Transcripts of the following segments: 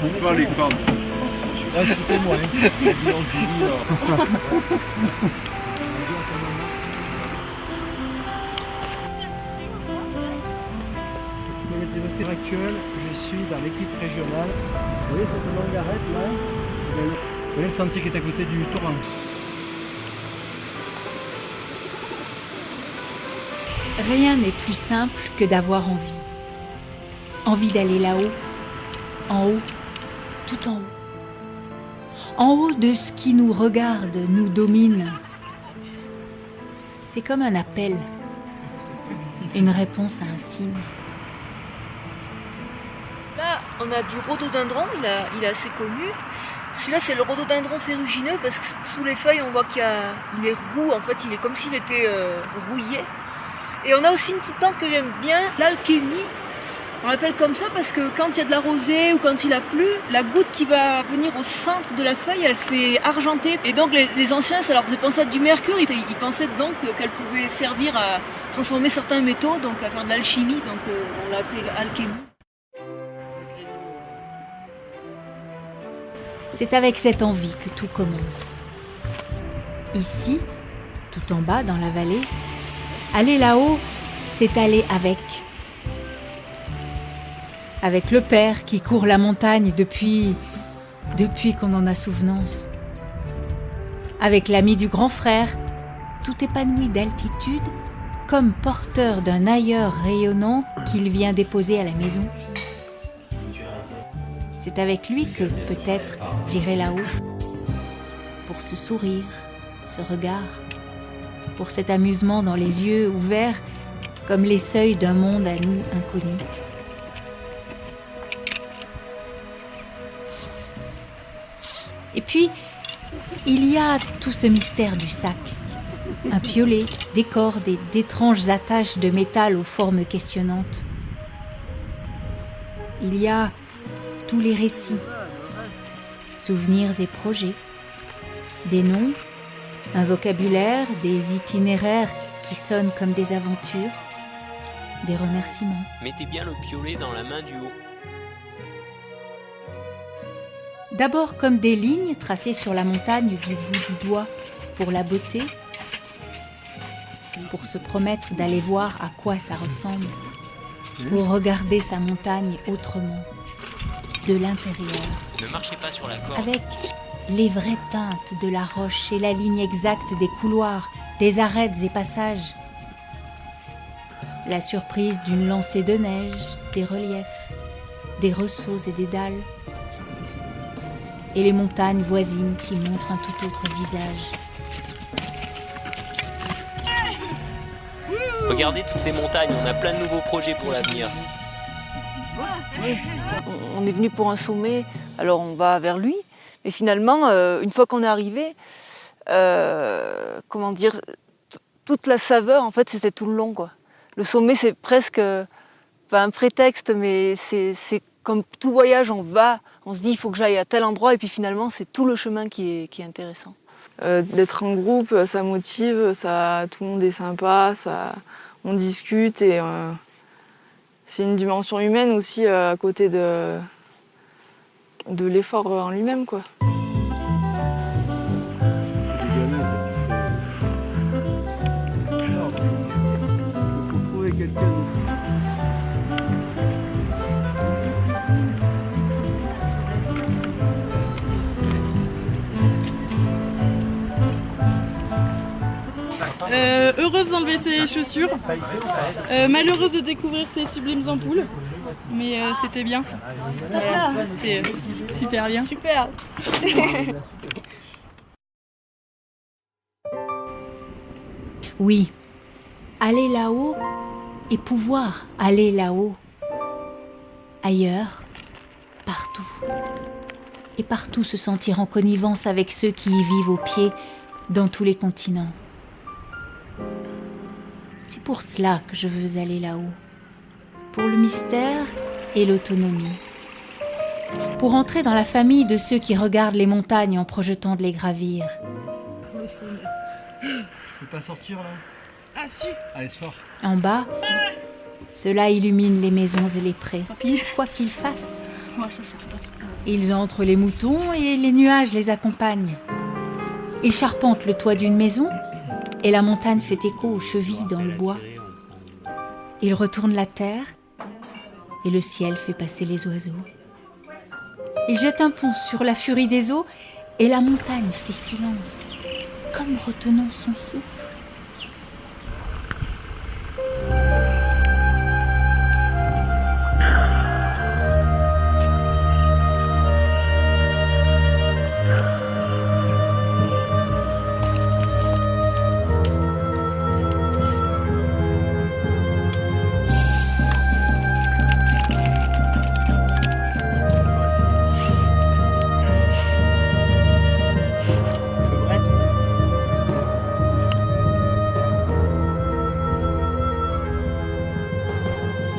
coupe pas les cordes. Ouais, c'était moi. Dans actuel, je suis dans l'équipe régionale. Vous voyez cette longue arête là? Vous voyez le sentier qui est à côté du torrent? Rien n'est plus simple que d'avoir envie. Envie d'aller là-haut, en haut, tout en haut. En haut de ce qui nous regarde, nous domine. C'est comme un appel, une réponse à un signe. Là, on a du rhododendron, il est assez connu. Celui-là, c'est le rhododendron ferrugineux parce que sous les feuilles, on voit qu'il est roux. En fait, il est comme s'il était rouillé. Et on a aussi une petite plante que j'aime bien, l'alchémie. On l'appelle comme ça parce que quand il y a de la rosée ou quand il a plu, la goutte qui va venir au centre de la feuille, elle fait argenter. Et donc les anciens, ça leur faisait penser à du mercure. Ils pensaient donc qu'elle pouvait servir à transformer certains métaux, donc à faire de l'alchimie. Donc on l'a appelée alchémie. C'est avec cette envie que tout commence. Ici, tout en bas dans la vallée, aller là-haut, c'est aller avec le père qui court la montagne depuis qu'on en a souvenance. Avec l'ami du grand frère, tout épanoui d'altitude, comme porteur d'un ailleurs rayonnant qu'il vient déposer à la maison. C'est avec lui que, peut-être, j'irai là-haut. Pour ce sourire, ce regard, pour cet amusement dans les yeux ouverts, comme les seuils d'un monde à nous inconnu. Et puis, il y a tout ce mystère du sac. Un piolet, des cordes et d'étranges attaches de métal aux formes questionnantes. Il y a tous les récits, souvenirs et projets, des noms, un vocabulaire, des itinéraires qui sonnent comme des aventures, des remerciements. Mettez bien le piolet dans la main du haut. D'abord comme des lignes tracées sur la montagne du bout du doigt pour la beauté, pour se promettre d'aller voir à quoi ça ressemble, pour regarder sa montagne autrement, de l'intérieur. Ne marchez pas sur la corde. Avec les vraies teintes de la roche et la ligne exacte des couloirs, des arêtes et passages. La surprise d'une lancée de neige, des reliefs, des ressauts et des dalles. Et les montagnes voisines qui montrent un tout autre visage. Regardez toutes ces montagnes, on a plein de nouveaux projets pour l'avenir. On est venu pour un sommet, alors on va vers lui. Mais finalement, une fois qu'on est arrivé, toute la saveur, en fait, c'était tout le long, quoi. Le sommet, c'est presque pas un prétexte, mais c'est comme tout voyage, on se dit il faut que j'aille à tel endroit, et puis finalement, c'est tout le chemin qui est intéressant. D'être en groupe, ça motive, tout le monde est sympa, on discute, et c'est une dimension humaine aussi à côté de l'effort en lui-même, quoi. Heureuse d'enlever ses chaussures, malheureuse de découvrir ces sublimes ampoules, mais c'était bien. C'était super bien. Super. Oui, aller là-haut et pouvoir aller là-haut, ailleurs, partout. Et partout se sentir en connivence avec ceux qui y vivent au pied, dans tous les continents. C'est pour cela que je veux aller là-haut, pour le mystère et l'autonomie, pour entrer dans la famille de ceux qui regardent les montagnes en projetant de les gravir. Tu peux pas sortir là? Ah si. Allez, sors. En bas, cela illumine les maisons et les prés, quoi qu'ils fassent. Ouais, ça sert pas. Ils entrent les moutons et les nuages les accompagnent. Ils charpentent le toit d'une maison et la montagne fait écho aux chevilles dans le bois. Ils retournent la terre et le ciel fait passer les oiseaux. Ils jettent un pont sur la furie des eaux et la montagne fait silence, comme retenant son souffle.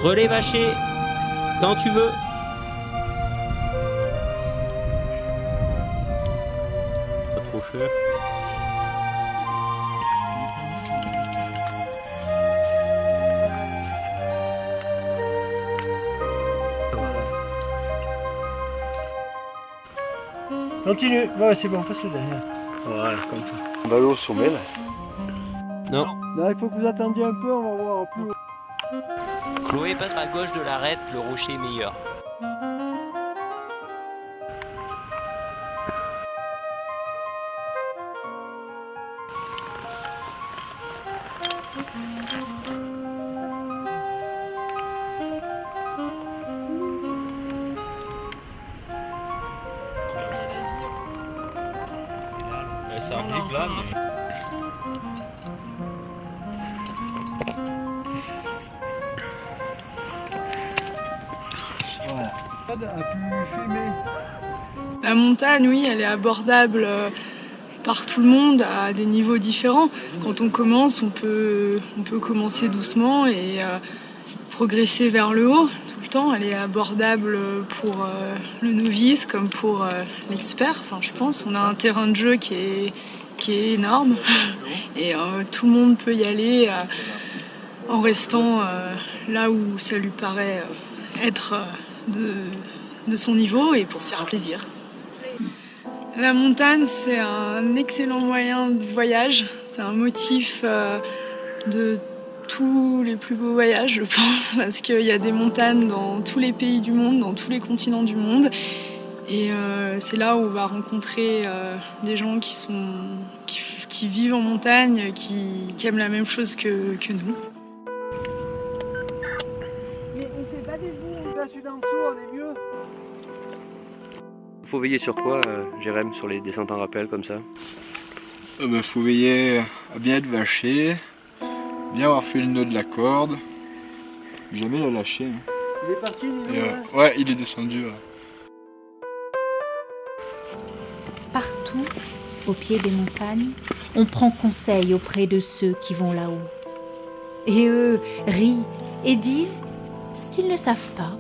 Relais Vacher, quand tu veux. Pas trop cher. Continue. Ouais, c'est bon, passe-le derrière. Voilà, comme ça. On va aller au sommet là. Non. Là, il faut que vous attendiez un peu, on va voir plus haut. Chloé passe à gauche de l'arête, le rocher est meilleur. Ça arrive là, mais... La montagne, oui, elle est abordable par tout le monde à des niveaux différents. Quand on commence, on peut commencer doucement et progresser vers le haut tout le temps. Elle est abordable pour le novice comme pour l'expert, enfin, je pense. On a un terrain de jeu qui est énorme et tout le monde peut y aller en restant là où ça lui paraît être de son niveau et pour se faire plaisir. La montagne, c'est un excellent moyen de voyage. C'est un motif de tous les plus beaux voyages, je pense, parce qu'il y a des montagnes dans tous les pays du monde, dans tous les continents du monde. Et c'est là où on va rencontrer des gens qui vivent en montagne, qui aiment la même chose que nous. Mais on fait pas des bouts, on va celui d'en dessous, on est mieux. Faut veiller sur quoi, Jérém, sur les descentes en rappel comme ça? Faut veiller à bien être vaché, bien avoir fait le nœud de la corde, jamais la lâcher. Hein. Il est parti, Ouais, il est descendu. Ouais. Partout, au pied des montagnes, on prend conseil auprès de ceux qui vont là-haut. Et eux rient et disent qu'ils ne savent pas.